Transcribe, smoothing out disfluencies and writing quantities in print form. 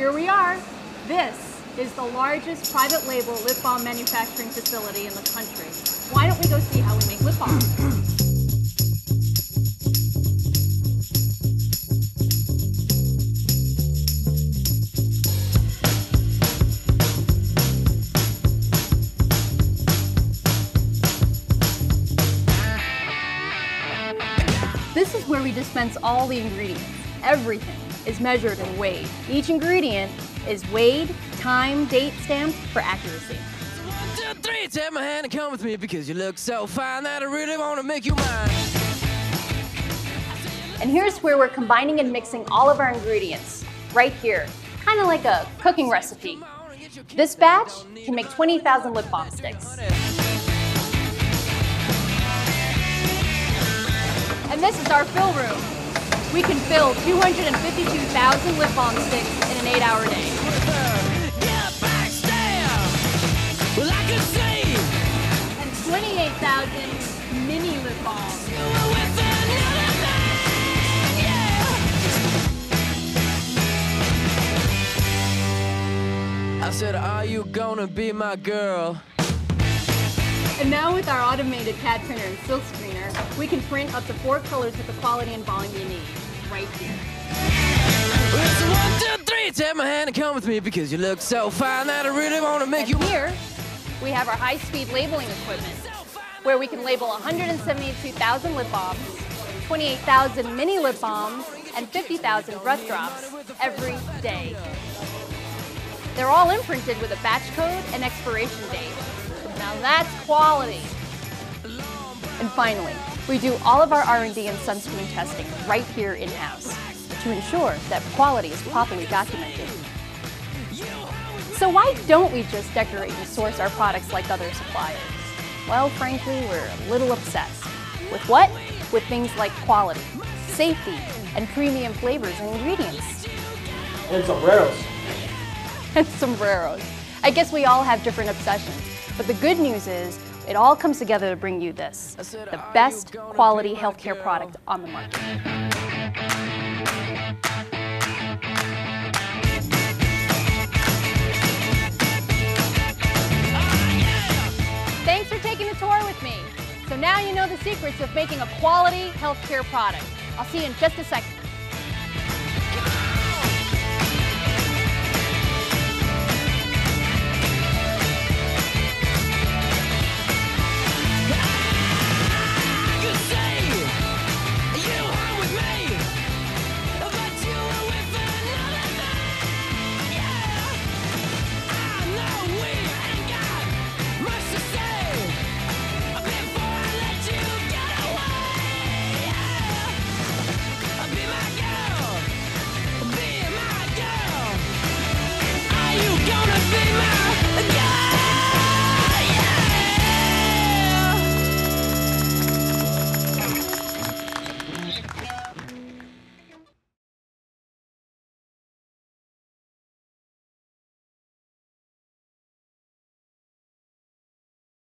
here we are. This is the largest private label lip balm manufacturing facility in the country. Why don't we go see how we make lip balm? This is where we dispense all the ingredients. Everything is measured and weighed. Each ingredient is weighed, timed, date stamped for accuracy. So 1, 2, 3, take my hand and come with me because you look so fine that I really want to make you mine. And here's where we're combining and mixing all of our ingredients, right here, kind of like a cooking recipe. This batch can make 20,000 lip balm sticks. And this is our fill room. We can fill 252,000 lip balm sticks in an 8-hour day. And 28,000 mini lip balms. I said, are you gonna be my girl? And now with our automated CAD printer and silk screener, we can print up to 4 colors with the quality and volume you need, right here. So 1, 2, 3, take my hand and come with me because you look so fine that I really want to make you. Here, we have our high-speed labeling equipment, where we can label 172,000 lip balms, 28,000 mini lip balms, and 50,000 breath drops every day. They're all imprinted with a batch code and expiration date. Now that's quality. And finally, we do all of our R&D and sunscreen testing right here in-house to ensure that quality is properly documented. So why don't we just decorate and source our products like other suppliers? Well, frankly, we're a little obsessed. With what? With things like quality, safety, and premium flavors and ingredients. And sombreros. And sombreros. I guess we all have different obsessions. But the good news is, it all comes together to bring you this, the best quality healthcare product on the market. Thanks for taking the tour with me. So now you know the secrets of making a quality healthcare product. I'll see you in just a second.